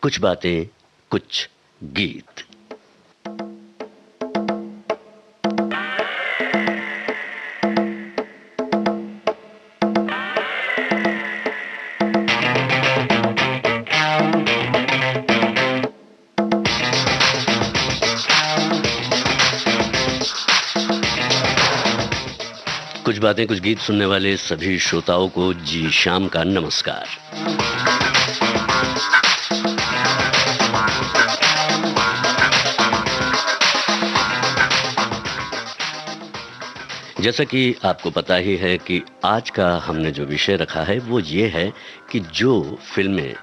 कुछ बातें, कुछ गीत। कुछ बातें कुछ गीत सुनने वाले सभी श्रोताओं को जी शाम का नमस्कार। जैसा कि आपको पता ही है कि आज का हमने जो विषय रखा है वो ये है कि जो फिल्में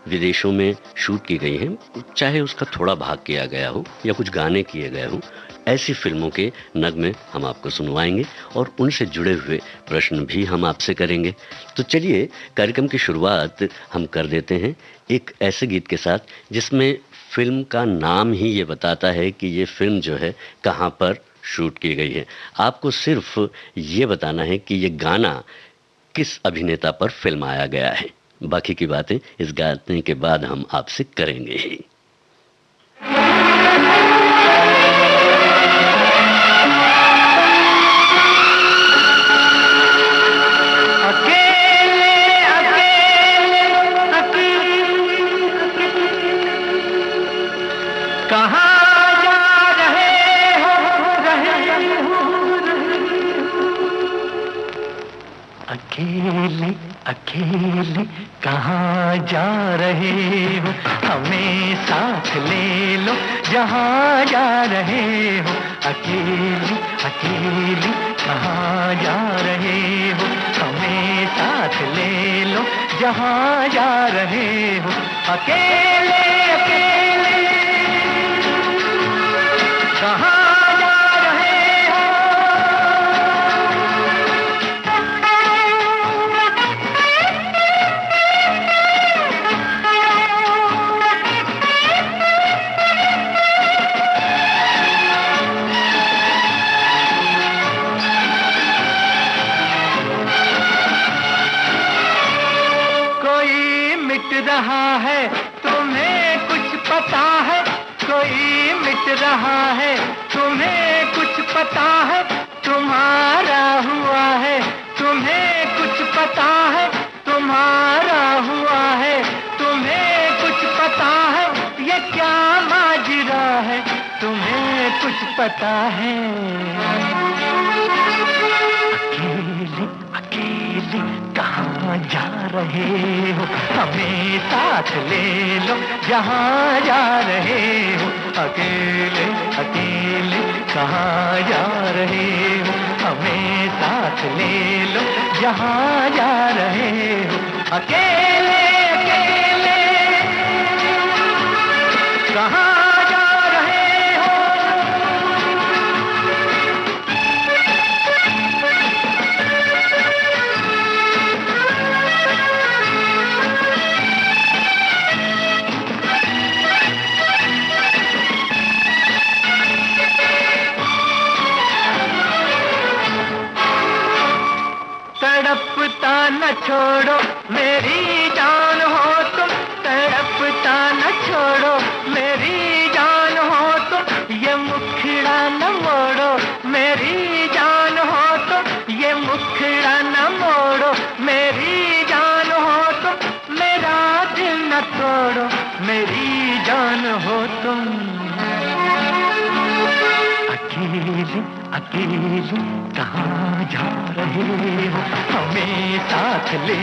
विदेशों में शूट की गई हैं, चाहे उसका थोड़ा भाग किया गया हो या कुछ गाने किए गए हों, ऐसी फिल्मों के नगमे हम आपको सुनवाएंगे और उनसे जुड़े हुए प्रश्न भी हम आपसे करेंगे। तो चलिए कार्यक्रम की शुरुआत हम कर देते हैं एक ऐसे गीत के साथ जिसमें फिल्म का नाम ही ये बताता है कि ये फिल्म जो है कहाँ पर शूट की गई है। आपको सिर्फ ये बताना है कि ये गाना किस अभिनेता पर फिल्माया गया है। बाकी की बातें इस गाने के बाद हम आपसे करेंगे ही। अकेले अकेले कहाँ जा रहे हो, हमें साथ ले लो जहाँ जा रहे हो। अकेले अकेले कहाँ जा रहे हो, हमें साथ ले लो जहाँ जा रहे हो। अकेले अकेले कहाँ रहा है, तुम्हें कुछ पता है? कोई मिट रहा है, तुम्हें कुछ पता है? तुम्हारा हुआ है, तुम्हें कुछ पता है? तुम्हारा हुआ है, तुम्हें कुछ पता है? ये क्या माजरा है, तुम्हें कुछ पता है? अकेले अकेले कहाँ जा रहे हो, हमें साथ ले लो जहाँ जा रहे हो। अकेले अकेले कहाँ जा रहे हो, हमें साथ ले लो जहाँ जा रहे हो। अकेले अकेले कहाँ तड़पता न छोड़ो मेरी जान हो तुम, तड़पता न छोड़ो मेरी जान हो तुम। ये मुखड़ा न मोड़ो मेरी जान हो तुम, ये मुखड़ा न मोड़ो मेरी जान हो तुम। मेरा दिल न तोड़ो मेरी जान हो तुम। अकेले अकेले कहाँ जा रहे हो, हमें साथ ले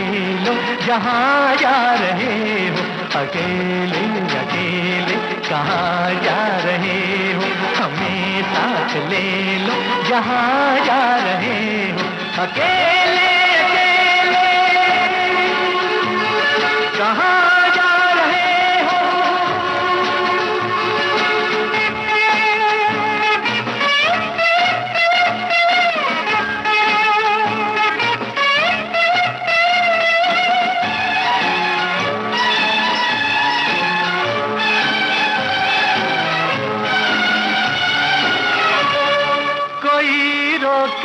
लो जहाँ जा रहे हो। अकेले अकेले कहाँ जा रहे हो, हमें साथ ले लो जहाँ जा रहे हो। अकेले अकेले कहाँ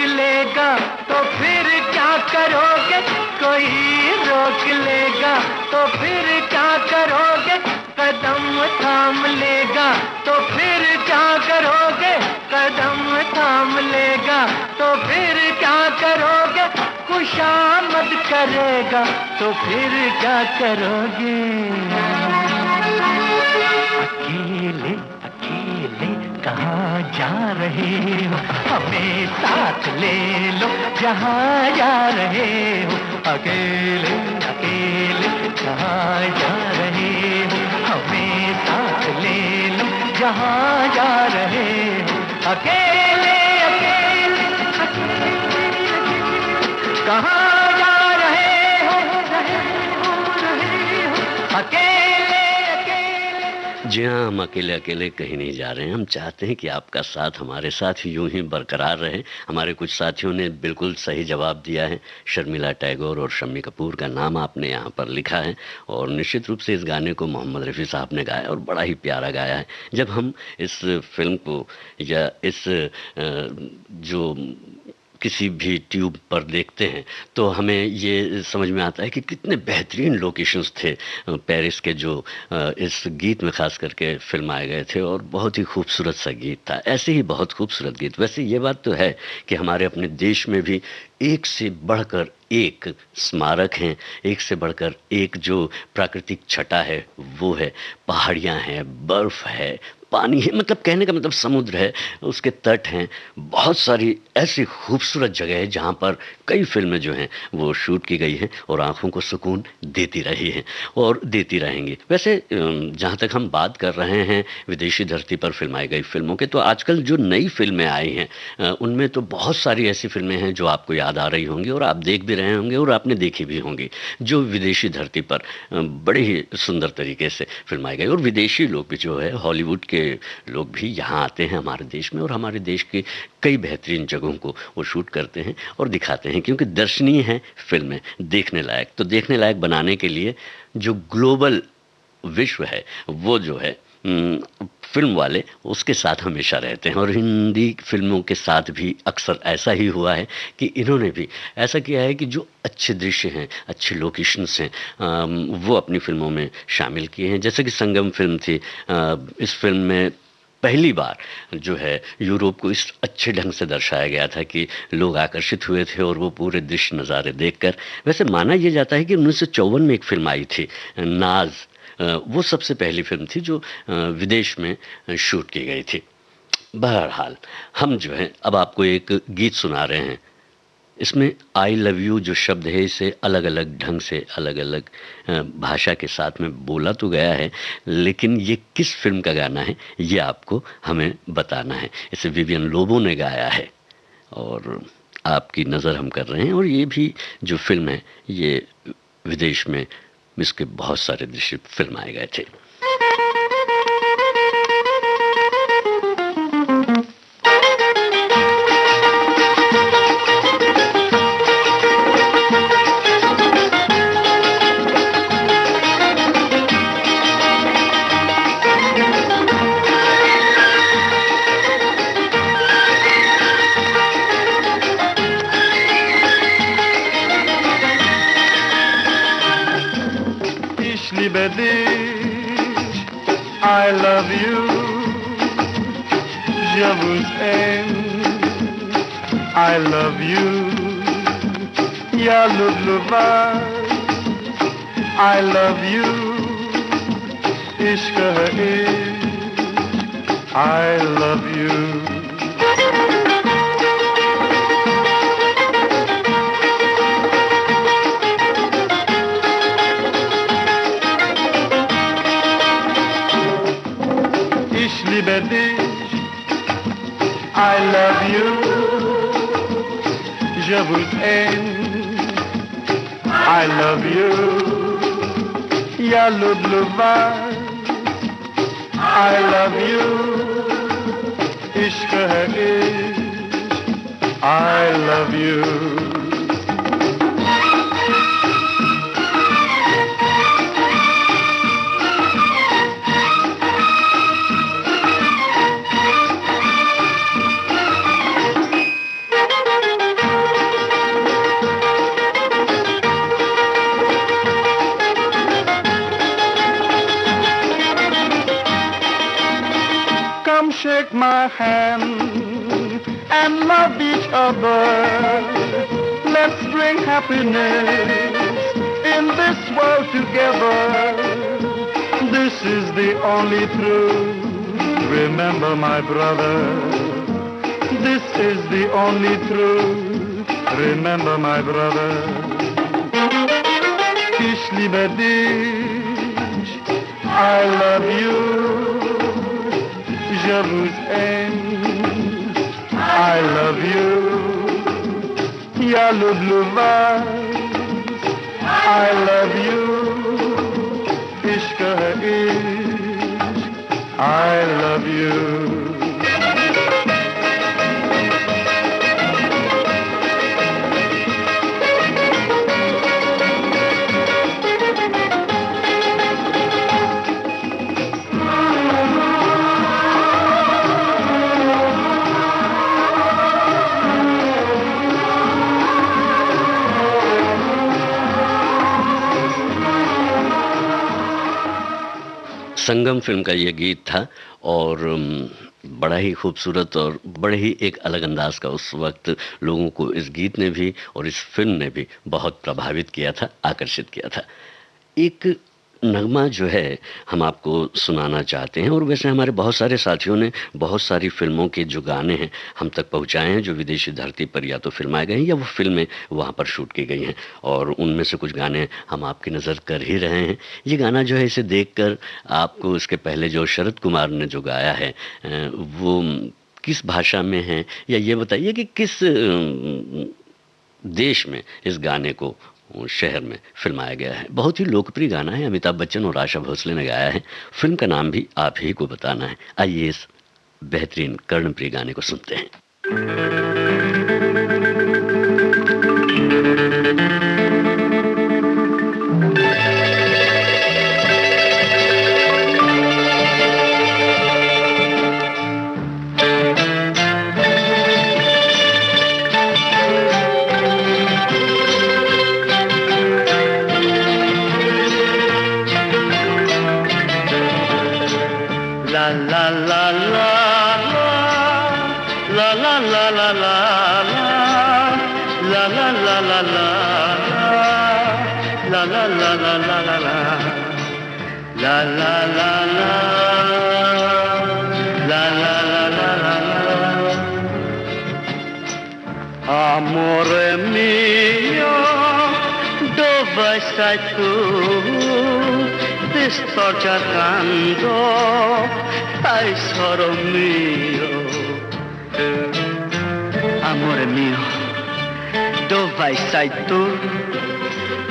लेगा तो फिर क्या करोगे, कोई रोक लेगा तो फिर क्या करोगे? थाम लेगा तो फिर क्या करोगे, कदम थाम लेगा तो फिर क्या करोगे, खुशामद करेगा तो फिर क्या करोगे। अकेले अकेले कहाँ जा रहे हो, हमें साथ ले लो जहाँ जा रहे हो। अकेले अकेले कहाँ जा रहे हो, हमें साथ ले लो जहाँ जा रहे हो। अकेले अकेले कहाँ जा रहे हो, अकेले। जी हाँ, हम अकेले अकेले कहीं नहीं जा रहे हैं। हम चाहते हैं कि आपका साथ हमारे साथ यूं ही बरकरार रहे। हमारे कुछ साथियों ने बिल्कुल सही जवाब दिया है। शर्मिला टैगोर और शम्मी कपूर का नाम आपने यहाँ पर लिखा है और निश्चित रूप से इस गाने को मोहम्मद रफ़ी साहब ने गाया और बड़ा ही प्यारा गाया है। जब हम इस फिल्म को या इस जो किसी भी ट्यूब पर देखते हैं तो हमें ये समझ में आता है कि कितने बेहतरीन लोकेशंस थे पेरिस के, जो इस गीत में ख़ास करके फिल्माए गए थे और बहुत ही खूबसूरत सा गीत था। ऐसे ही बहुत खूबसूरत गीत। वैसे ये बात तो है कि हमारे अपने देश में भी एक से बढ़कर एक स्मारक हैं, एक से बढ़कर एक जो प्राकृतिक छटा है वो है, पहाड़ियाँ हैं, बर्फ़ है, पानी है, मतलब कहने का मतलब समुद्र है, उसके तट हैं, बहुत सारी ऐसी खूबसूरत जगह है जहाँ पर कई फिल्में जो हैं वो शूट की गई हैं और आँखों को सुकून देती रही हैं और देती रहेंगी। वैसे जहाँ तक हम बात कर रहे हैं विदेशी धरती पर फिल्माई गई फिल्मों के, तो आजकल जो नई फिल्में आई हैं उनमें तो बहुत सारी ऐसी फिल्में हैं जो आपको याद आ रही होंगी और आप देख भी रहे होंगे और आपने देखी भी होंगी, जो विदेशी धरती पर बड़े ही सुंदर तरीके से फिल्माई गई। और विदेशी लोग भी जो है, हॉलीवुड के लोग भी यहाँ आते हैं हमारे देश में और हमारे देश के कई बेहतरीन जगहों को वो शूट करते हैं और दिखाते हैं, क्योंकि दर्शनीय हैं फिल्में, देखने लायक। तो देखने लायक बनाने के लिए जो ग्लोबल विश्व है वो जो है फिल्म वाले उसके साथ हमेशा रहते हैं। और हिंदी फिल्मों के साथ भी अक्सर ऐसा ही हुआ है कि इन्होंने भी ऐसा किया है कि जो अच्छे दृश्य हैं, अच्छे लोकेशंस हैं, वो अपनी फिल्मों में शामिल किए हैं। जैसे कि संगम फिल्म थी, इस फिल्म में पहली बार जो है यूरोप को इस अच्छे ढंग से दर्शाया गया था कि लोग आकर्षित हुए थे और वो पूरे दृश्य नज़ारे देखकर। वैसे माना यह जाता है कि 1954 में एक फिल्म आई थी नाज, वो सबसे पहली फिल्म थी जो विदेश में शूट की गई थी। बहरहाल हम जो है अब आपको एक गीत सुना रहे हैं। इसमें आई लव यू जो शब्द है इसे अलग अलग ढंग से अलग अलग भाषा के साथ में बोला तो गया है, लेकिन ये किस फिल्म का गाना है ये आपको हमें बताना है। इसे विवियन लोबो ने गाया है और आपकी नज़र हम कर रहे हैं। और ये भी जो फिल्म है ये विदेश में इसके बहुत सारे दृश्य फिल्माए गए थे। I love you, je vous aime. I love you, ya lubluba. I love you, ishq hai ishq. I love you. I love you, je vous aime. I love you, ya lubluba. I love you, ishq hai ishq. I love you. come shake my hand and love each other. Let's bring happiness in this world together. This is the only truth. Remember, my brother, this is the only truth. Remember, my brother. Ich liebe dich, I love you. Je vous aime, I love you. Ya le blue vase, I love you. Ishq hai ishq, I love you. Sangam film का ये गीत था और बड़ा ही खूबसूरत और बड़े ही एक अलग अंदाज का उस वक्त लोगों को इस गीत ने भी और इस फिल्म ने भी बहुत प्रभावित किया था, आकर्षित किया था। एक नगमा जो है हम आपको सुनाना चाहते हैं और वैसे हमारे बहुत सारे साथियों ने बहुत सारी फिल्मों के जो गाने हैं हम तक पहुंचाए हैं, जो विदेशी धरती पर या तो फिल्माए गए हैं या वो फिल्में वहाँ पर शूट की गई हैं, और उनमें से कुछ गाने हम आपकी नज़र कर ही रहे हैं। ये गाना जो है इसे देखकर आपको इसके पहले जो शरद कुमार ने जो गाया है वो किस भाषा में है, या ये बताइए कि किस देश में इस गाने को शहर में फिल्माया गया है। बहुत ही लोकप्रिय गाना है, अमिताभ बच्चन और आशा भोसले ने गाया है। फिल्म का नाम भी आप ही को बताना है। आइए इस बेहतरीन कर्णप्रिय गाने को सुनते हैं। Amore mio, dove sei tu? Ti sto cercando, tesoro mio. Amore mio, dove sei tu?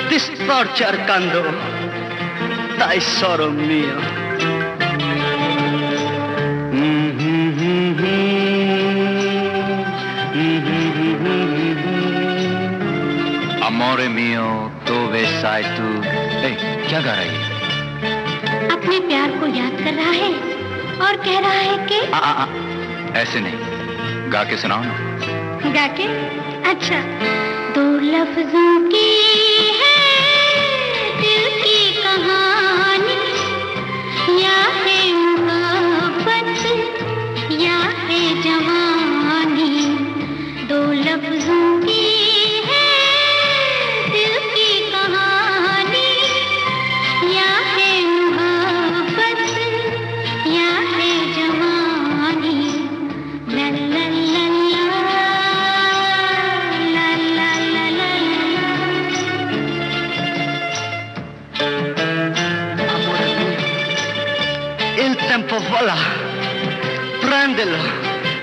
Ti sto cercando, tesoro mio. Amore mio, dove sei tu? क्या गा रही है? अपने प्यार को याद कर रहा है और कह रहा है कि ऐसे नहीं, गा के सुनाओ ना। गा के? अच्छा, दो लफ्जों की है दिल की कहानी, या है मोहब्बत या है जवानी। दो लफ्जों की tempo vola, prendelo,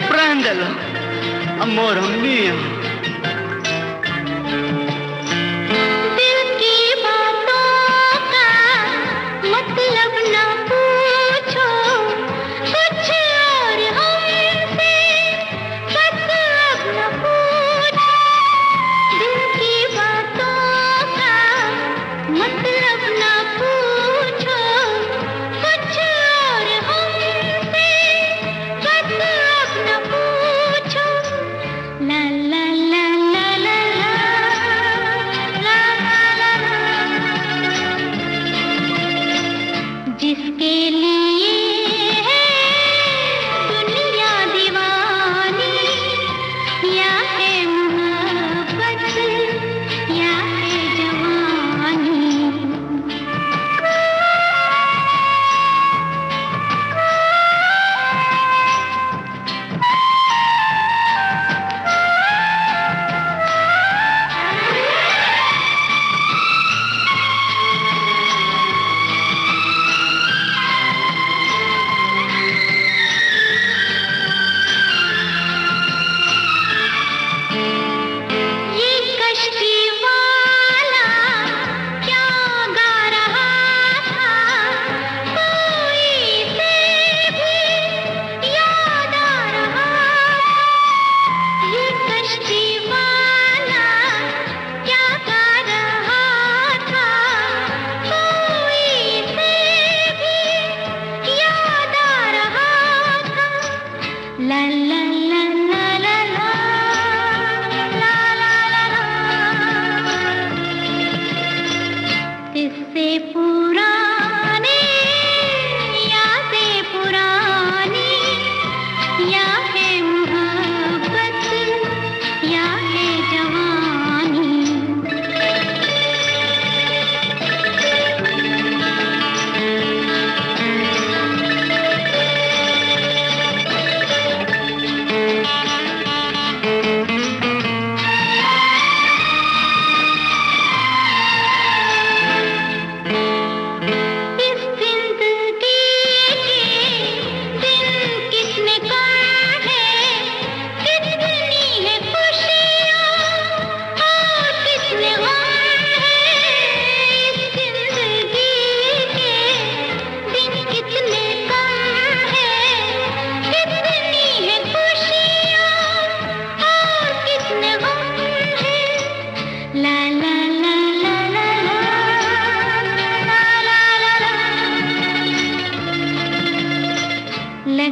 prendelo, amore mio. दिल की बातों का मतलब न पूछो, कुछ और हमसे बस अब न पूछो। दिल की बातों का मतलब न पूछो, कुछ जिसके लिए है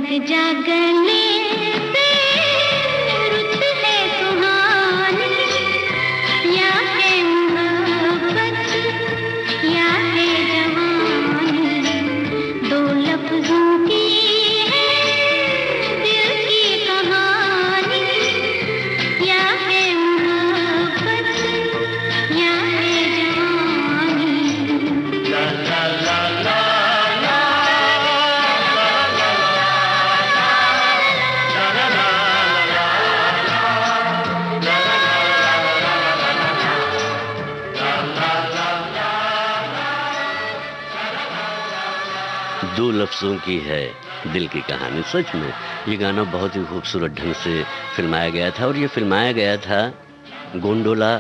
जा गले से रुत है सुहानी, या है मोहब्बत या है जवानी, दो लफ्जों की है दिल की कहानी, या है मोहब्बत या है जवानी। ला ला ला ला दो लफ्ज़ों की है दिल की कहानी। सच में ये गाना बहुत ही खूबसूरत ढंग से फिल्माया गया था, और ये फिल्माया गया था गोंडोला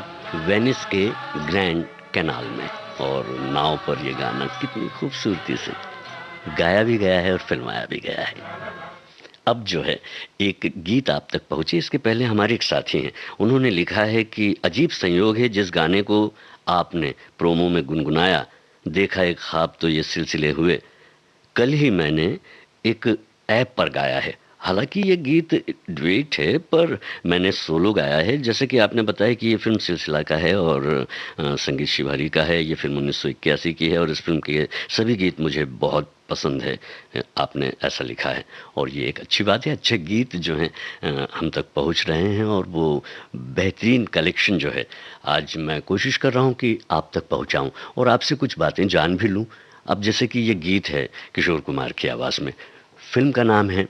वेनिस के ग्रैंड कैनाल में, और नाव पर ये गाना कितनी खूबसूरती से गाया भी गया है और फिल्माया भी गया है। अब जो है एक गीत आप तक पहुंचे, इसके पहले हमारे एक साथी हैं, उन्होंने लिखा है कि अजीब संयोग है जिस गाने को आपने प्रोमो में गुनगुनाया, देखा एक ख्वाब तो ये सिलसिले हुए, कल ही मैंने एक ऐप पर गाया है। हालांकि ये गीत ड्यूएट है पर मैंने सोलो गाया है। जैसे कि आपने बताया कि ये फिल्म सिलसिला का है और संगीत शिवारी का है। ये फिल्म 1981 की है और इस फिल्म के सभी गीत मुझे बहुत पसंद है, आपने ऐसा लिखा है, और ये एक अच्छी बात है। अच्छे गीत जो हैं हम तक पहुंच रहे हैं, और वो बेहतरीन कलेक्शन जो है आज मैं कोशिश कर रहा हूं कि आप तक पहुंचाऊं और आपसे कुछ बातें जान भी लूं। अब जैसे कि ये गीत है किशोर कुमार की आवाज़ में, फिल्म का नाम है,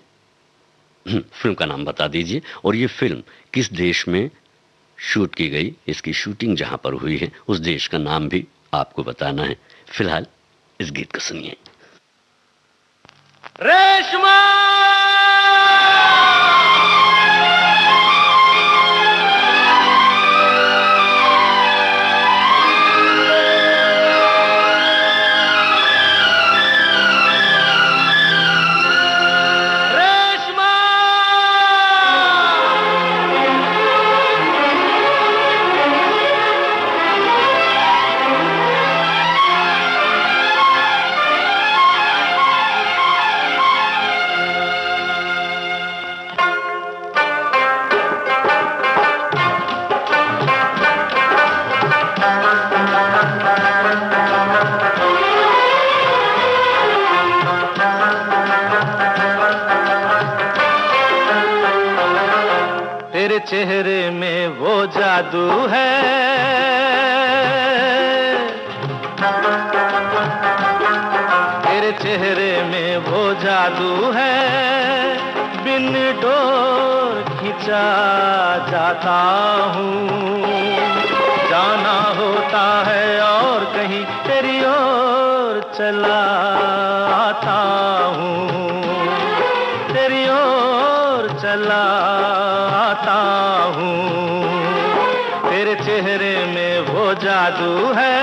फिल्म का नाम बता दीजिए, और ये फिल्म किस देश में शूट की गई, इसकी शूटिंग जहां पर हुई है उस देश का नाम भी आपको बताना है। फिलहाल इस गीत को सुनिए। रेशमा चेहरे में वो जादू है, तेरे चेहरे में वो जादू है, बिन डोर खिंचा जाता हूँ, जाना होता है और कहीं तेरी ओर चला आता हूँ, तेरी ओर चला आता हूँ, तेरे चेहरे में वो जादू है।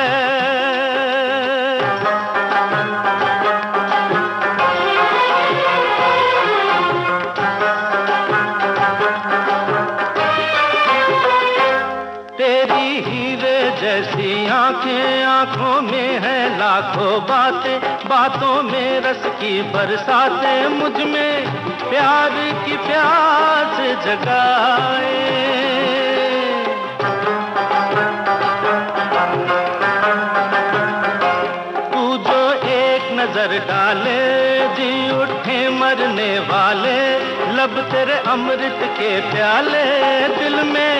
तेरी हीरे जैसी आंखें, आंखों में है लाखों बातें, बातों में रस की बरसातें, मुझ में प्यार की प्यास जगाए। तू जो एक नजर डाले जी उठे मरने वाले, लब तेरे अमृत के प्याले, दिल में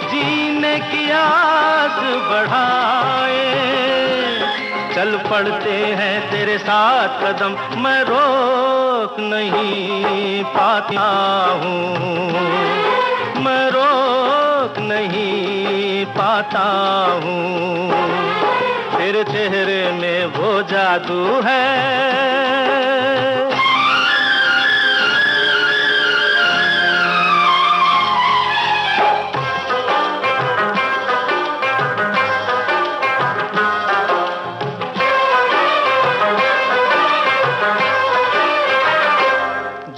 जीने की आस बढ़ाए। चल पड़ते हैं तेरे साथ कदम, मैं रोक नहीं पाता हूँ, मैं रोक नहीं पाता हूँ, तेरे चेहरे में वो जादू है।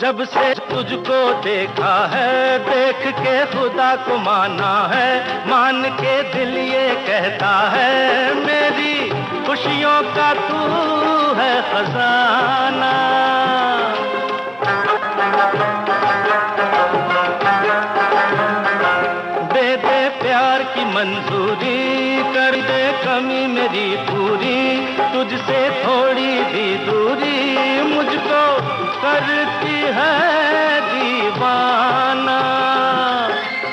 जब से तुझको देखा है, देख के खुदा को माना है, मान के दिल ये कहता है, मेरी खुशियों का तू है खजाना। तुझसे थोड़ी भी दूरी मुझको करती है दीवाना।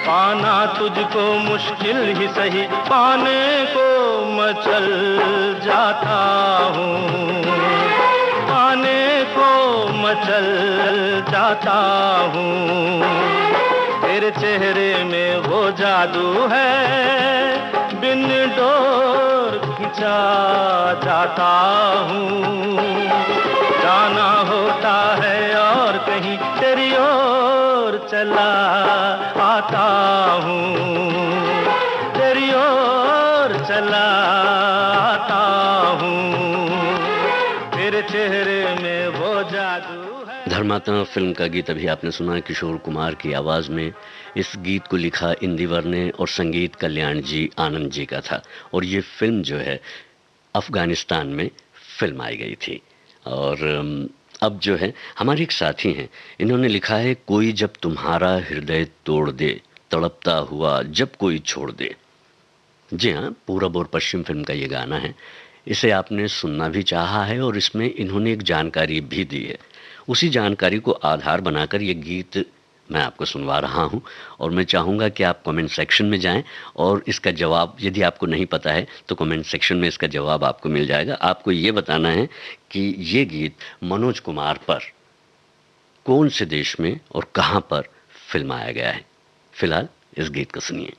पाना तुझको मुश्किल ही सही, पाने को मचल जाता हूँ, पाने को मचल जाता हूँ। तेरे चेहरे में वो जादू है, बिन डोर खिंचा जाता हूँ। जाना होता है और कहीं तेरी ओर चला आता हूँ, तेरी ओर चला आता हूँ। तेरे चेहरे में वो जादू है। धर्मात्मा फिल्म का गीत अभी आपने सुना किशोर कुमार की आवाज में। इस गीत को लिखा इंदिवर ने और संगीत कल्याण जी आनंद जी का था। और ये फिल्म जो है अफगानिस्तान में फिल्म आई गई थी। और अब जो है हमारे एक साथी हैं, इन्होंने लिखा है कोई जब तुम्हारा हृदय तोड़ दे, तड़पता हुआ जब कोई छोड़ दे। जी हाँ, पूरब और पश्चिम फिल्म का ये गाना है। इसे आपने सुनना भी चाहा है और इसमें इन्होंने एक जानकारी भी दी है। उसी जानकारी को आधार बनाकर ये गीत मैं आपको सुनवा रहा हूँ। और मैं चाहूँगा कि आप कमेंट सेक्शन में जाएं और इसका जवाब, यदि आपको नहीं पता है तो कमेंट सेक्शन में इसका जवाब आपको मिल जाएगा। आपको ये बताना है कि ये गीत मनोज कुमार पर कौन से देश में और कहाँ पर फिल्माया गया है। फिलहाल इस गीत को सुनिए।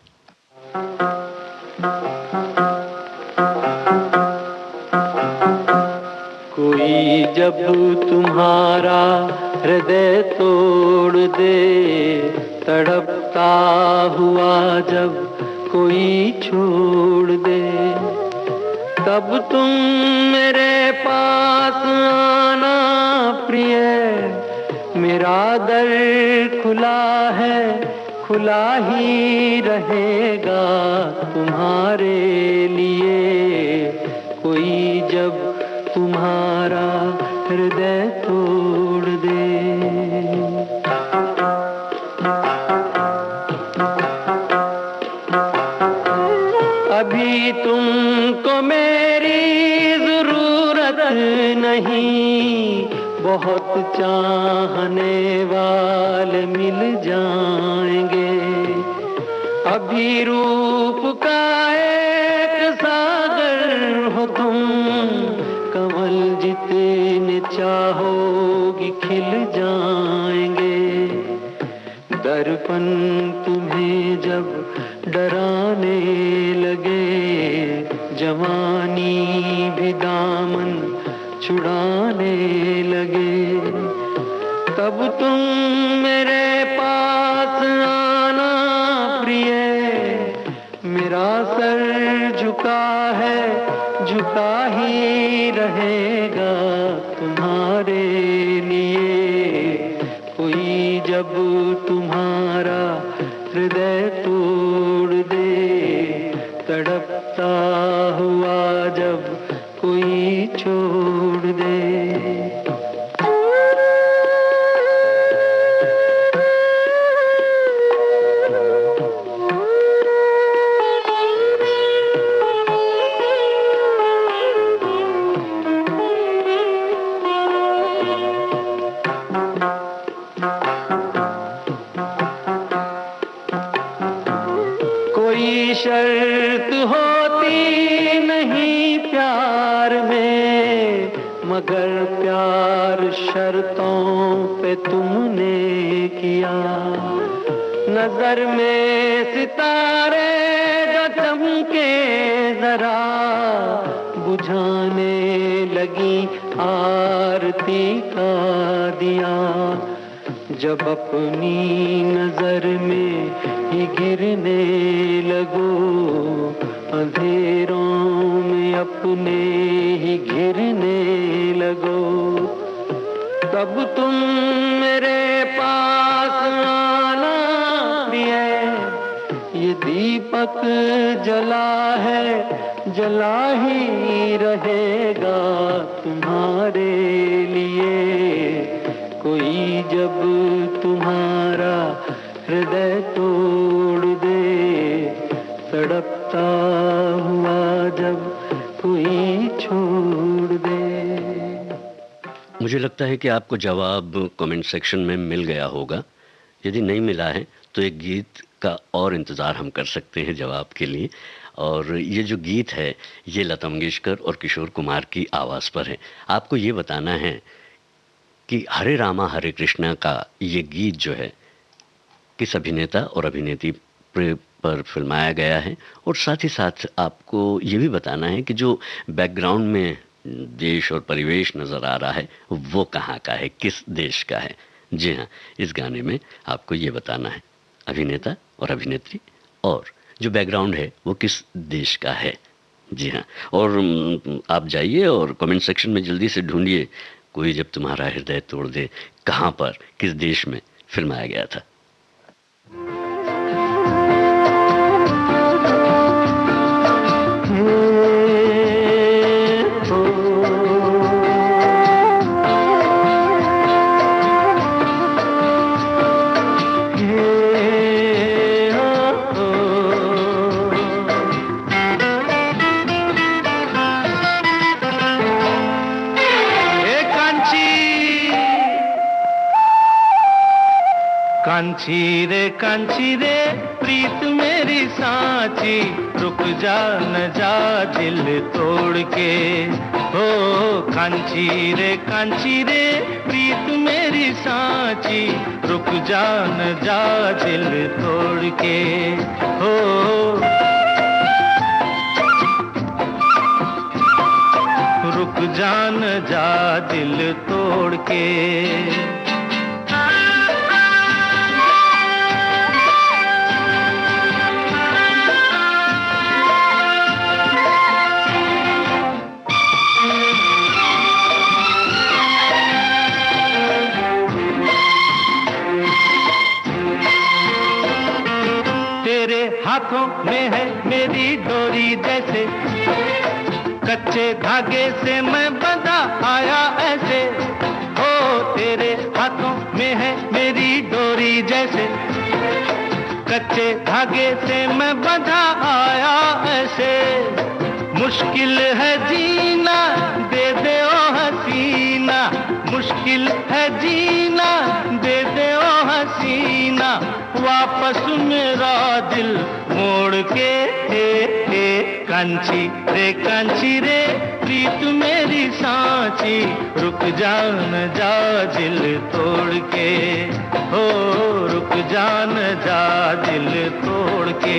कोई जब तुम्हारा हृदय तोड़ दे, तड़पता हुआ जब कोई छोड़ दे, तब तुम मेरे पास आना प्रिय। मेरा दर खुला है, खुला ही रहेगा तुम्हारे लिए। कोई जब तुम्हारा हृदय तोड़ दे। अभी तुमको मेरी जरूरत नहीं, बहुत चाहने वाले मिल जाएंगे। अभी रूप का एक सागर हो तुम, कमल जितने चाहोगी खिल जाएंगे। दर्पण तुम्हें जब डराने लगे, जवानी भी दामन छुड़ाने लगे, तब तुम मेरे पास आना प्रिय। मेरा सर झुका है, झुका ही रहेगा तुम्हारे लिए। कोई जब तुम्हारा हृदय तोड़ दे, तड़पता हुआ जब कोई छोड़ दे। कोई शर्त होती नहीं प्यार में, मगर प्यार शर्तों पे तुमने किया। नजर में सितारे जो चमके जरा, बुझाने लगी आरती का दिया। जब अपनी नजर में ही गिरने लगो, अंधेरों में अपने ही घिरने लगो, तब तुम मेरे पास आना प्रिय। ये दीपक जला है, जला ही रहेगा तुम्हारे लिए। कोई जब तुम्हारा हृदय तोड़ दे, तड़पता हुआ जब कोई छोड़ मुझे लगता है कि आपको जवाब कमेंट सेक्शन में मिल गया होगा। यदि नहीं मिला है तो एक गीत का और इंतज़ार हम कर सकते हैं जवाब के लिए। और ये जो गीत है ये लता मंगेशकर और किशोर कुमार की आवाज़ पर है। आपको ये बताना है कि हरे रामा हरे कृष्णा का ये गीत जो है किस अभिनेता और अभिनेत्री पर फिल्माया गया है, और साथ ही साथ आपको ये भी बताना है कि जो बैकग्राउंड में देश और परिवेश नज़र आ रहा है वो कहाँ का है, किस देश का है। जी हाँ, इस गाने में आपको ये बताना है अभिनेता और अभिनेत्री और जो बैकग्राउंड है वो किस देश का है। जी हाँ, और आप जाइए और कमेंट सेक्शन में जल्दी से ढूंढिए कोई जब तुम्हारा हृदय तोड़ दे कहाँ पर किस देश में फिल्माया गया था। कांची रे प्रीत मेरी सांची, रुक जा न जा दिल तोड़ के। हो कांची रे प्रीत मेरी सांची, रुक जा न जा दिल तोड़ के। हो रुक जा न जा दिल तोड़ के। हाथों में है मेरी डोरी जैसे, कच्चे धागे से मैं बंधा आया ऐसे। हो तेरे हाथों में है मेरी डोरी जैसे, कच्चे धागे से मैं बंधा आया ऐसे। मुश्किल है जीना दे दे ओ हसीना, मुश्किल है जीना दे दे ओ हसीना, वापस मेरा दिल मोड़ के। कांची रे प्रीत मेरी सांची, रुक जा न जा दिल तोड़ के। हो रुक जा न जा दिल तोड़ के।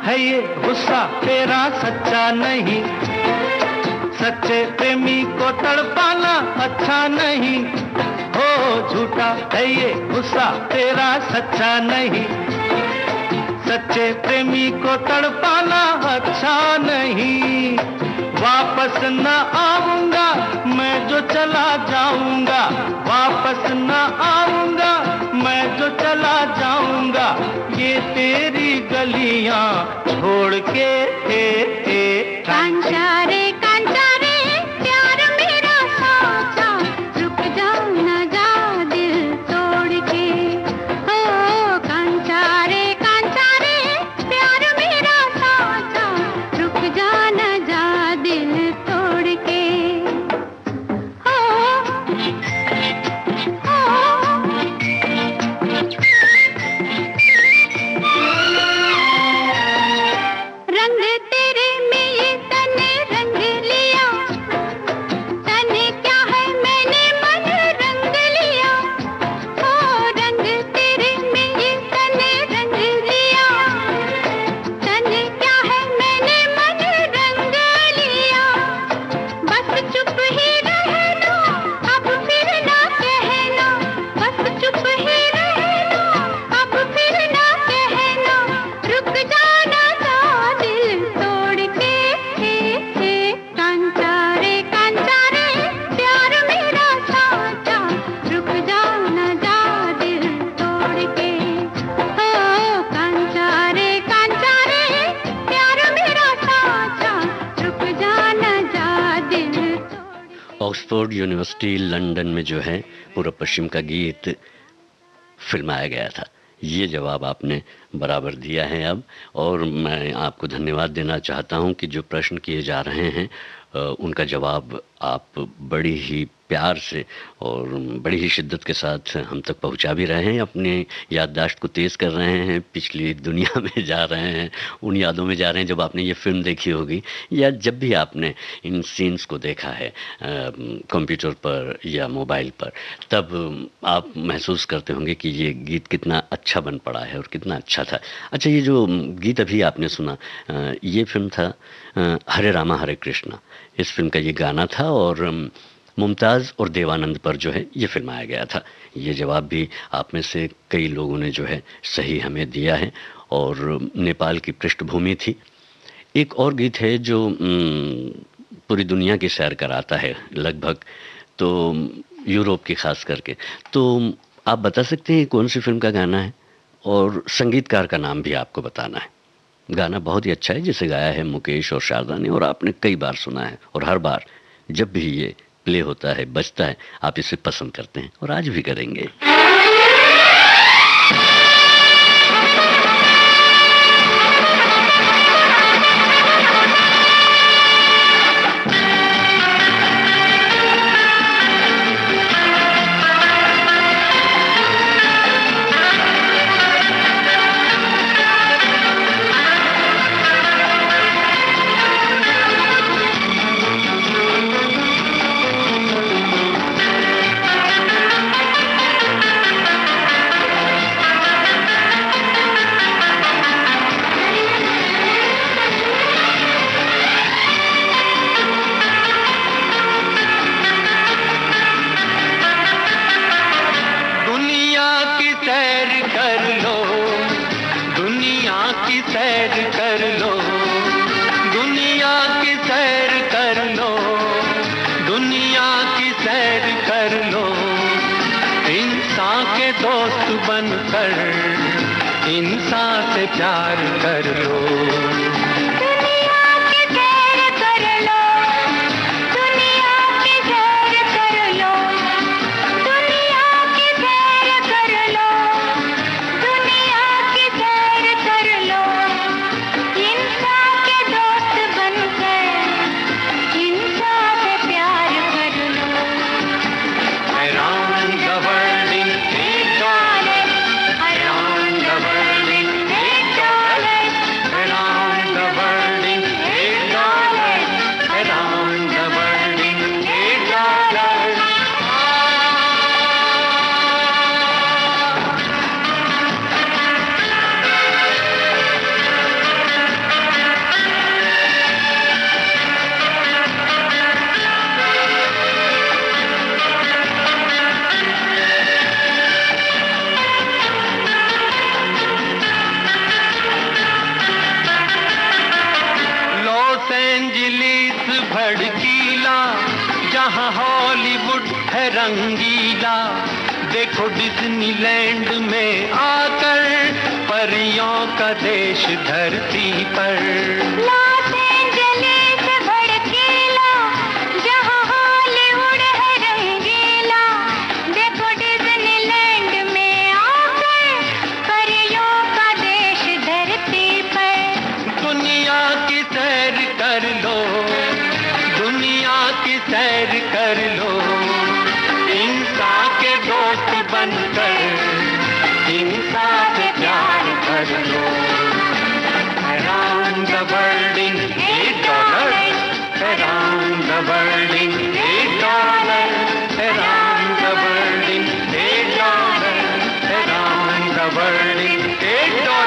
है ये गुस्सा तेरा सच्चा नहीं, सच्चे प्रेमी को तड़पाना अच्छा नहीं। हो झूठा है ये गुस्सा तेरा सच्चा नहीं, सच्चे प्रेमी को तड़पाना अच्छा नहीं। वापस न आऊंगा मैं जो चला जाऊंगा, वापस न आऊंगा मैं जो चला जाऊंगा, ये तेरी गलियां छोड़ के। कांचा रे प्यार मेरा साचा, रुक जा न जा दिल तोड़ के। हो कांचा रे प्यार मेरा साचा, रुक जा न जा दिल तोड़ के। रंग तेरे में ये तने रंग ऑक्सफोर्ड यूनिवर्सिटी लंदन में जो है पूर्व पश्चिम का गीत फिल्माया गया था। ये जवाब आपने बराबर दिया है अब, और मैं आपको धन्यवाद देना चाहता हूं कि जो प्रश्न किए जा रहे हैं उनका जवाब आप बड़ी ही प्यार से और बड़ी ही शिद्दत के साथ हम तक पहुंचा भी रहे हैं, अपनी याददाश्त को तेज़ कर रहे हैं, पिछली दुनिया में जा रहे हैं, उन यादों में जा रहे हैं जब आपने ये फ़िल्म देखी होगी या जब भी आपने इन सीन्स को देखा है कंप्यूटर पर या मोबाइल पर, तब आप महसूस करते होंगे कि ये गीत कितना अच्छा बन पड़ा है और कितना अच्छा था। अच्छा, ये जो गीत अभी आपने सुना, ये फिल्म था हरे रामा हरे कृष्णा, इस फिल्म का ये गाना था और मुमताज़ और देवानंद पर जो है ये फिल्माया गया था। ये जवाब भी आप में से कई लोगों ने जो है सही हमें दिया है, और नेपाल की पृष्ठभूमि थी। एक और गीत है जो पूरी दुनिया की सैर कराता है लगभग, तो यूरोप की खास करके, तो आप बता सकते हैं कौन सी फिल्म का गाना है, और संगीतकार का नाम भी आपको बताना है। गाना बहुत ही अच्छा है, जिसे गाया है मुकेश और शारदा ने, और आपने कई बार सुना है, और हर बार जब भी ये प्ले होता है, बजता है, आप इसे पसंद करते हैं और आज भी करेंगे। इंसान से प्यार कर लो, दुनिया की सैर कर लो, दुनिया की सैर कर लो, दुनिया की सैर कर लो, दुनिया की सैर कर लो, इंसान के दोस्त बनकर इंसान से प्यार कर लो। Around the world in $8, around the world in $8, around the world in $8, around the world in $8. Los Angeles भड़कीला, जहां हॉलीवुड है रंगीला, देखो डिज्नीलैंड में आकर परियों का देश धरती पर। लॉस एंजलिस भड़कीला, जहां हॉलीवुड है रंगीला, देखो डिज्नीलैंड में आकर परियों का देश धरती पर। दुनिया की सैर कर लो, दुनिया की सैर कर लो, इंसान के दोस्त बनकर इंसान से प्यार कर लो। Around the world in $8, around the world in $8, around the world in $8, around the world in $8.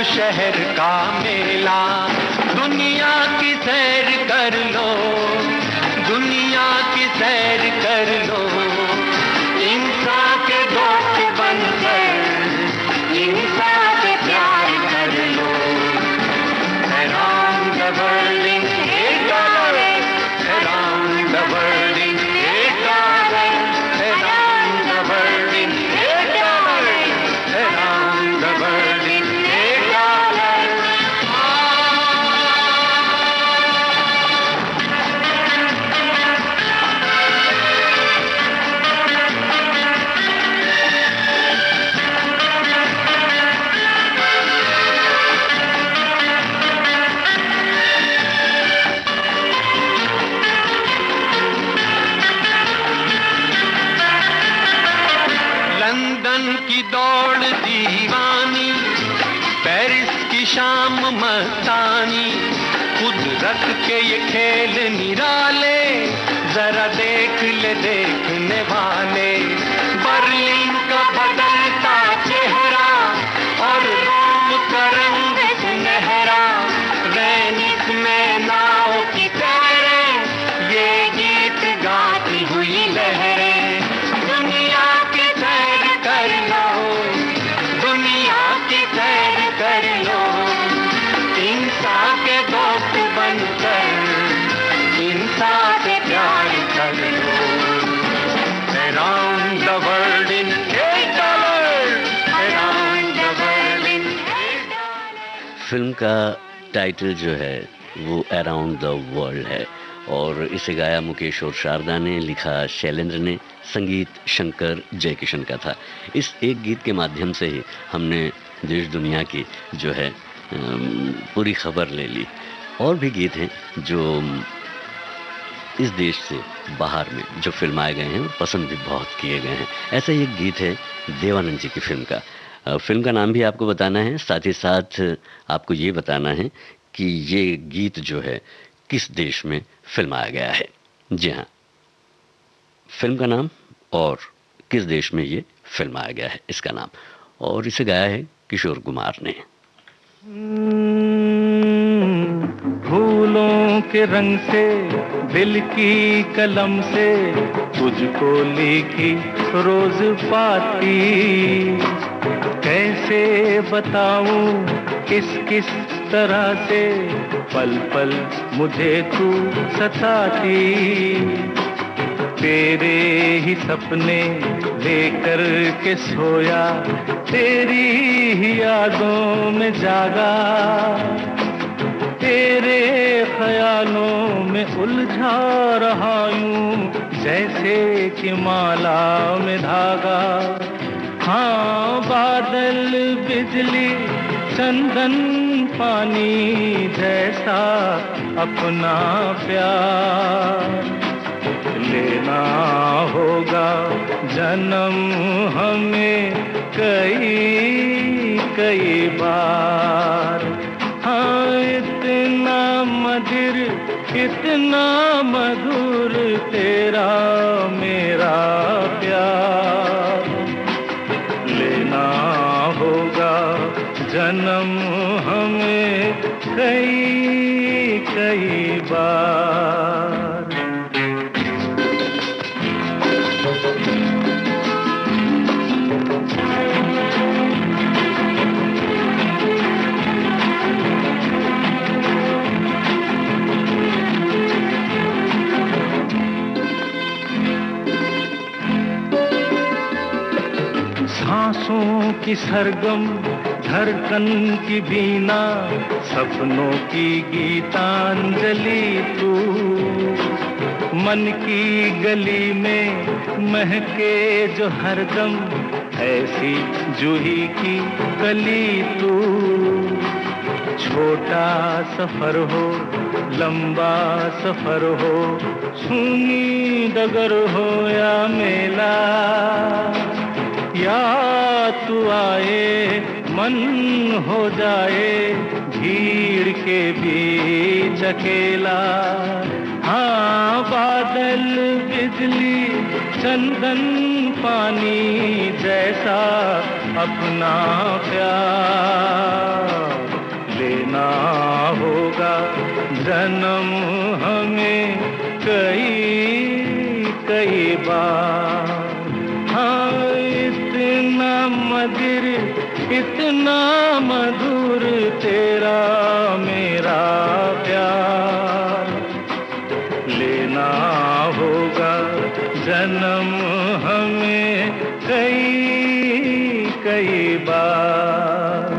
शहर का मेला। दुनिया की सैर कर लो, दुनिया की सैर कर लो, इंसान के दोस्त बनकर इंसान से प्यार कर लो। Around the world in $8, around the world in $8, around the world in $8, around the world in $8. London की दौड़ दीवानी, पेरिस की शाम मस्तानी, कुदरत के ये खेल निराले, जरा देख ले देखने वाले। बर्लिन का बदलता चेहरा और रोम का रंग सुनहरा, वेनिस में नाव की तैरें, ये गीत गाती हुई लहरें। दुनिया की सैर कर लो, दुनिया की सैर कर लो, इंसान के दोस्त बनकर इंसान से प्यार कर लो। Around the world in $8, around the world in $8. Film का टाइटल जो है वो अराउंड द वर्ल्ड है और इसे गाया मुकेश और शारदा ने, लिखा शैलेंद्र ने, संगीत शंकर जयकिशन का था। इस एक गीत के माध्यम से ही हमने देश दुनिया की जो है पूरी खबर ले ली। और भी गीत हैं जो इस देश से बाहर में जो फिल्माए गए हैं, पसंद भी बहुत किए गए हैं। ऐसा ही एक गीत है देवानंद जी की फिल्म का। फिल्म का नाम भी आपको बताना है, साथ ही साथ आपको ये बताना है कि ये गीत जो है किस देश में फिल्माया गया है। जी हाँ, फिल्म का नाम और किस देश में ये फिल्माया गया है, इसका नाम, और इसे गाया है किशोर कुमार ने। फूलों के रंग से, दिल की कलम से, तुझको लिखी रोज पाती, कैसे बताऊं किस किस तरह से, पल पल मुझे तू सताती। तेरे ही सपने लेकर के सोया, तेरी ही यादों में जागा, तेरे ख्यालों में उलझा रहा यूं, जैसे कि माला में धागा। हाँ, बादल बिजली चंदन पानी जैसा अपना प्यार लेना होगा जन्म हमें कई कई बार। हाँ, इतना मधुर, इतना मधुर तेरा मेरा प्यार, लेना होगा जन्म हमें कई कई बार। सांसों की सरगम, धड़कन की बीना, सपनों की गीतांजलि तू, मन की गली में महके जो हरदम, ऐसी जूही की कली तू। छोटा सफर हो, लंबा सफर हो, सूनी डगर हो या मेला, या तू आए मन हो जाए भीड़ के बीच अकेला। हाँ, बादल बिजली चंदन पानी जैसा अपना प्यार जन्म हमें कई कई बार। हाँ इतना मधुर इतना मधुर तेरा मेरा प्यार, लेना होगा जन्म हमें कई कई बार।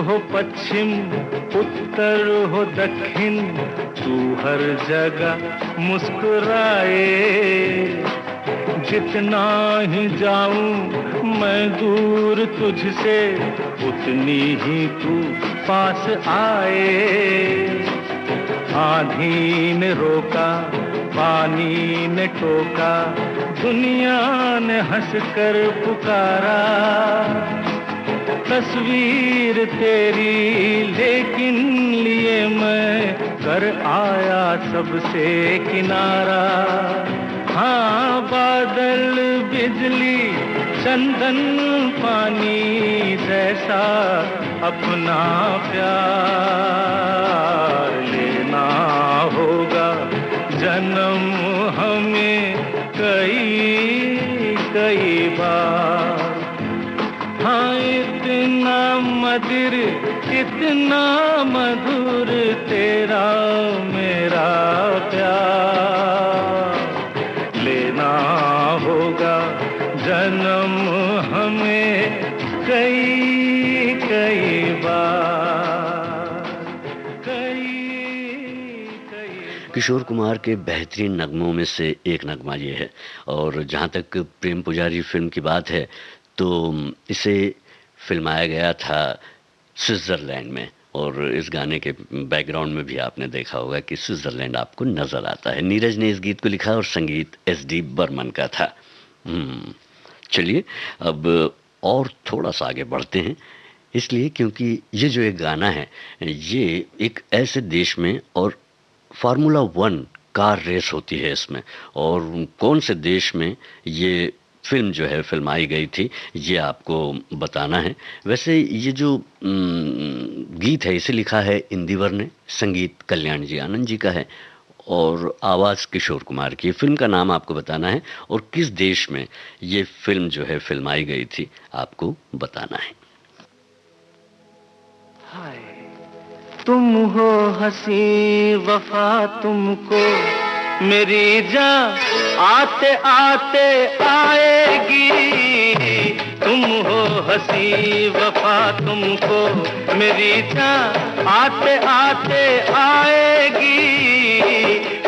हो पश्चिम उत्तर हो दक्षिण, तू हर जगह मुस्कुराए। जितना ही जाऊं मैं दूर तुझसे, उतनी ही तू पास आए। आंधी ने रोका पानी ने टोका, दुनिया ने हंसकर पुकारा। तस्वीर तेरी लेकिन लिए मैं कर आया सबसे किनारा। हाँ बादल बिजली चंदन पानी जैसा अपना प्यार, लेना होगा जन्म हमें कई कई बार। हाँ इतना मधुर इतना मधुर तेरा मेरा प्यार, लेना होगा जन्म हमें कई कई बार, कई कई। किशोर कुमार के बेहतरीन नगमों में से एक नगमा ये है। और जहाँ तक प्रेम पुजारी फिल्म की बात है तो इसे फिल्माया गया था स्विट्ज़रलैंड में, और इस गाने के बैकग्राउंड में भी आपने देखा होगा कि स्विट्ज़रलैंड आपको नज़र आता है। नीरज ने इस गीत को लिखा और संगीत एस.डी. बर्मन का था। चलिए अब और थोड़ा सा आगे बढ़ते हैं, इसलिए क्योंकि ये जो एक गाना है ये एक ऐसे देश में, और फार्मूला 1 कार रेस होती है इसमें, और कौन से देश में ये फिल्म जो है फिल्माई गई थी ये आपको बताना है। वैसे ये जो गीत है इसे लिखा है इंदिवर ने, संगीत कल्याण जी आनंद जी का है और आवाज़ किशोर कुमार की। फिल्म का नाम आपको बताना है और किस देश में ये फिल्म जो है फिल्माई गई थी आपको बताना है। हाय तुम हो हंसी वफा तुमको मेरी जान आते आते आएगी। तुम हो हंसी वफा तुमको मेरी जान आते आते आएगी।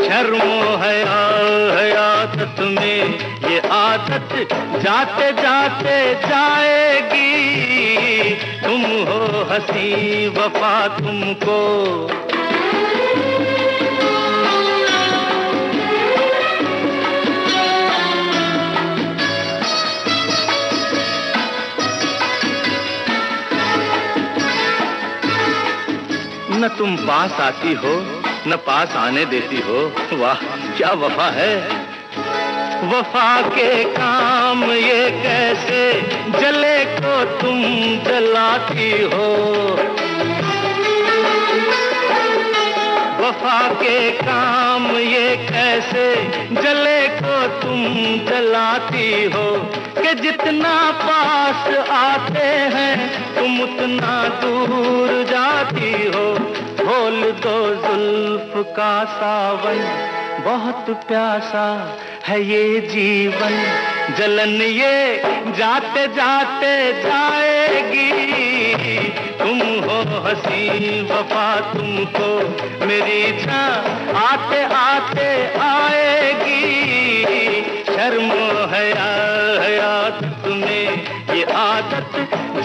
शर्मो है आदत में ये आदत जाते जाते जाएगी। तुम हो हंसी वफा तुमको। न तुम पास आती हो न पास आने देती हो। वाह क्या वफा है। वफा के काम ये कैसे जले को तुम जलाती हो। वफा के काम ये कैसे जले को तुम जलाती हो कि जितना पास आते हैं तुम उतना दूर जाती हो। खोल दो जुल्फ का सावन बहुत प्यासा है ये जीवन। जलन ये जाते जाते जाएगी। तुम हो हंसी वफा तुमको मेरी जान आते आते आएगी। शर्म हया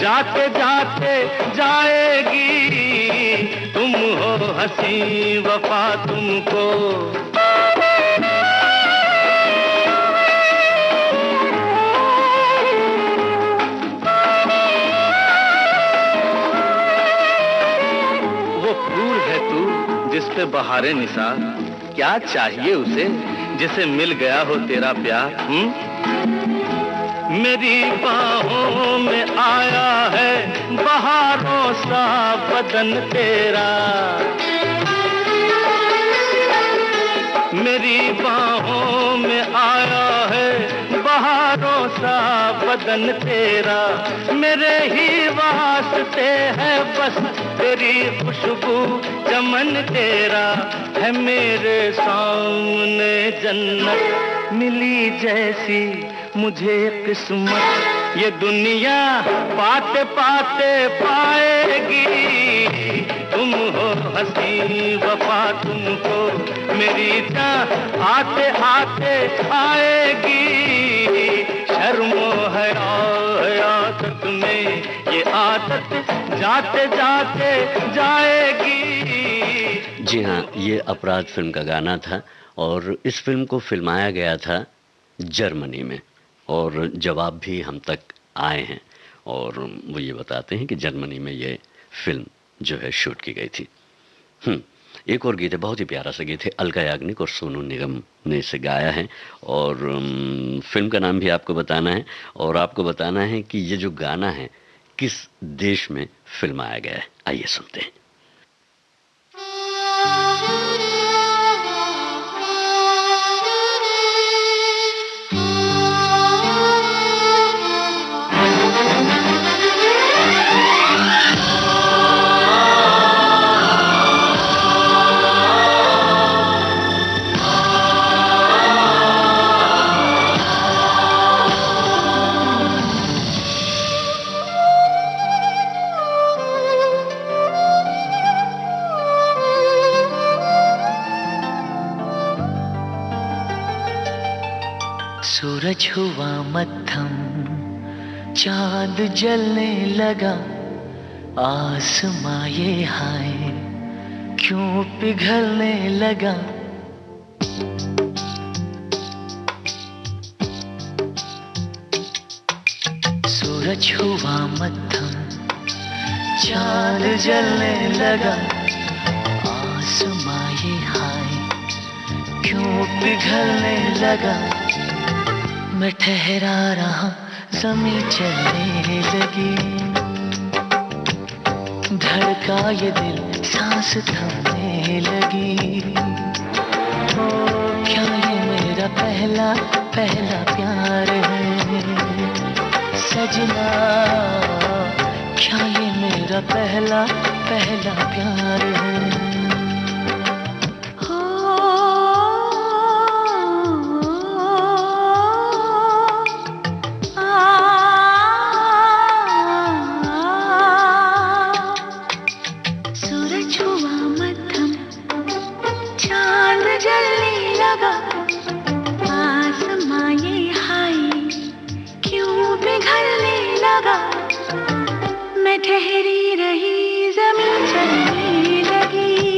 जाते जाते जाएगी। तुम हो हंसी वफा तुमको। वो फूल है तू जिस पे बहारे निसार, क्या चाहिए उसे जिसे मिल गया हो तेरा प्यार। मेरी बाहों में आया है बहारों सा बदन तेरा। मेरी बाहों में आया है बहारों सा बदन तेरा। मेरे ही वास्ते है बस तेरी खुशबू चमन तेरा। है मेरे सामने जन्नत मिली जैसी मुझे किस्मत। ये दुनिया पाते पाते पाएगी। तुम हो हंसी वफा तुमको। मेरी जान आते आते आएगी। शर्मो है आदत में ये आदत जाते जाते जाएगी। जी हाँ, ये अपराध फिल्म का गाना था और इस फिल्म को फिल्माया गया था जर्मनी में और जवाब भी हम तक आए हैं और वो ये बताते हैं कि जर्मनी में ये फिल्म जो है शूट की गई थी। एक और गीत है, बहुत ही प्यारा सा गीत है, अलका याग्निक और सोनू निगम ने इसे गाया है और फिल्म का नाम भी आपको बताना है और आपको बताना है कि ये जो गाना है किस देश में फिल्माया गया है। आइए सुनते हैं। सूरज हुआ मद्धम, चांद जलने लगा, आसमां ये हाय क्यों पिघलने लगा। सूरज हुआ मद्धम, चांद जलने लगा, आसमां ये हाय क्यों पिघलने लगा। मैं ठहरा रहा, ज़मीं चलने लगी, धड़का ये दिल, सांस थमने लगी। ओ क्या ये मेरा पहला पहला प्यार है सजना, क्या ये मेरा पहला पहला प्यार है। ठहरी रही, ज़मीं चलने लगी,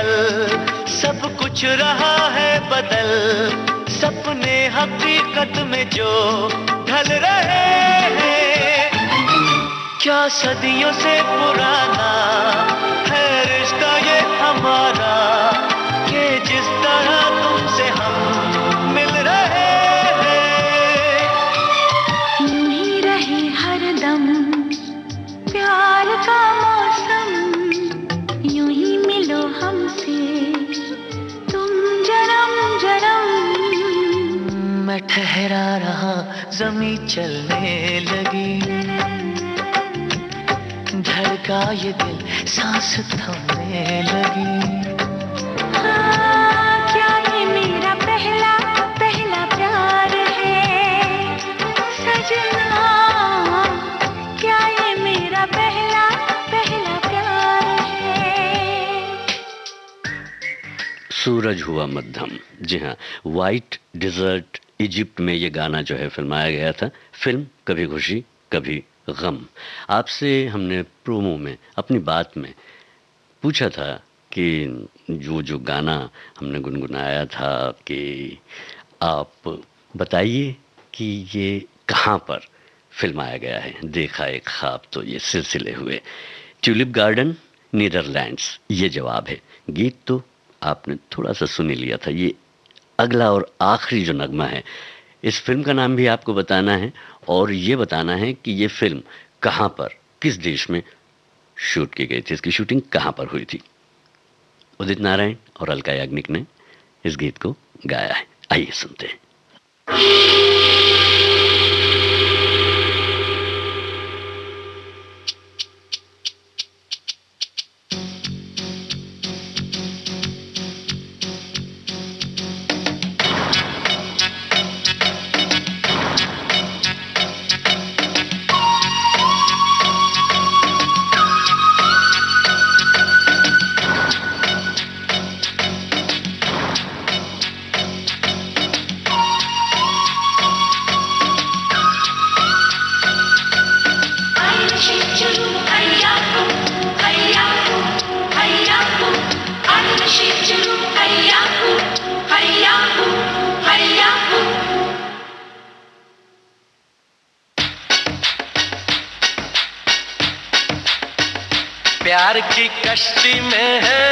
पल सब कुछ रहा है बदल, सपने हकीकत में जो ढल रहे हैं। क्या सदियों से पुराना है रिश्ता ये हमारा, कि जिस तरह तुमसे हम मिल रहे हैं। यूं ही रहे हरदम प्यार का मौसम, यूं ही मिलो हमसे तुम जन्म जन्म। मैं ठहरा रहा ज़मीं चलने लगी, धड़का ये दिल सांस थमने लगी। हाँ, क्या ये मेरा पहला पहला प्यार है सजना, क्या ये मेरा पहला पहला प्यार है। सूरज हुआ मध्यम। जी हाँ, वाइट डिजर्ट इजिप्ट में ये गाना जो है फिल्माया गया था। फिल्म कभी खुशी कभी गम। आपसे हमने प्रोमो में अपनी बात में पूछा था कि जो गाना हमने गुनगुनाया था कि आप बताइए कि ये कहाँ पर फिल्माया गया है। देखा एक ख्वाब तो ये सिलसिले हुए। ट्यूलिप गार्डन नीदरलैंड्स ये जवाब है। गीत तो आपने थोड़ा सा सुन ही लिया था। ये अगला और आखिरी जो नगमा है, इस फिल्म का नाम भी आपको बताना है और ये बताना है कि ये फिल्म कहाँ पर, किस देश में शूट की गई थी, इसकी शूटिंग कहाँ पर हुई थी। उदित नारायण और अलका याग्निक ने इस गीत को गाया है। आइए सुनते हैं। प्यार की कश्ती में है,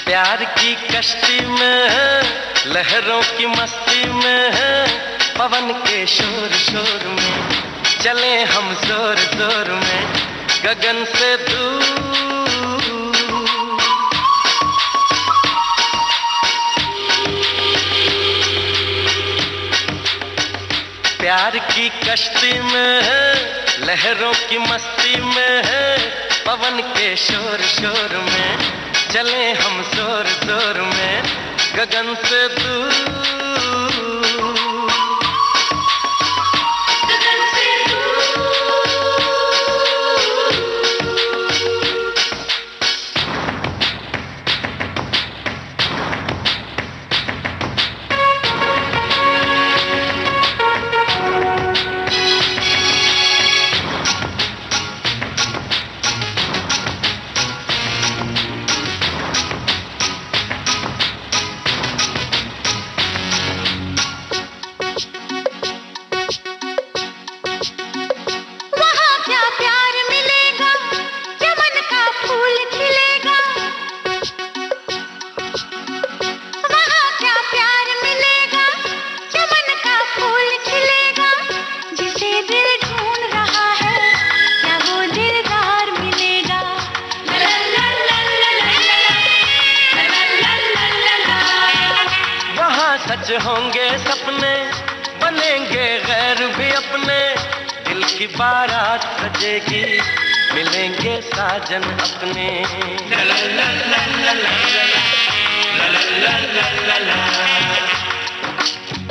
प्यार की कश्ती में है, लहरों की मस्ती में है, पवन के शोर शोर में चले हम जोर जोर में गगन से दूर। प्यार की कश्ती में है, लहरों की मस्ती में है, पवन के शोर शोर में चले हम जोर जोर में गगन से दूर। सच होंगे सपने, बनेंगे गैर भी अपने, दिल की बारात सजेगी, मिलेंगे साजन अपने। ला ला ला ला ला ला ला ला ला।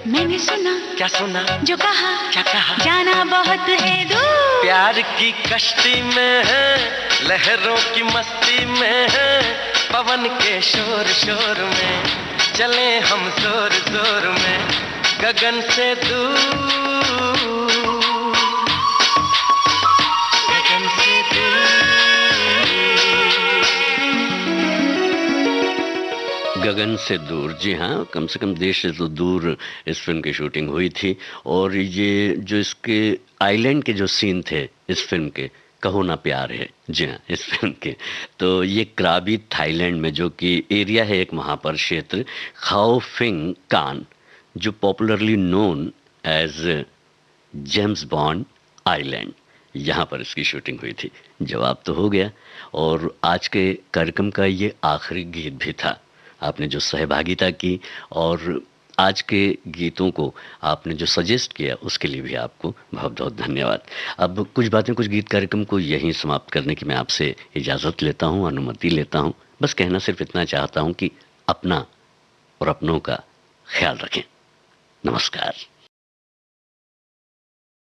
मैंने सुना, क्या सुना, जो कहा, क्या कहा, जाना बहुत है दूर। प्यार की कश्ती में है, लहरों की मस्ती में है, पवन के शोर शोर में चले हम जोर जोर में गगन से दूर, गगन से गगन से दूर, जी हाँ, कम से कम देश से तो दूर इस फिल्म की शूटिंग हुई थी। और ये जो इसके आइलैंड के जो सीन थे इस फिल्म के, कहो ना प्यार है, जी हाँ, इस फिल्म के, तो ये क्राबी थाईलैंड में जो कि एरिया है एक वहाँ पर क्षेत्र खाओ फिंग कान, जो popularly known as James Bond island, यहाँ पर इसकी शूटिंग हुई थी। जवाब तो हो गया। और आज के कार्यक्रम का ये आखिरी गीत भी था। आपने जो सहभागिता की और आज के गीतों को आपने जो सजेस्ट किया उसके लिए भी आपको बहुत बहुत धन्यवाद। अब कुछ बातें कुछ गीत कार्यक्रम को यहीं समाप्त करने की मैं आपसे इजाज़त लेता हूँ, अनुमति लेता हूँ। बस कहना सिर्फ इतना चाहता हूँ कि अपना और अपनों का ख्याल रखें। नमस्कार।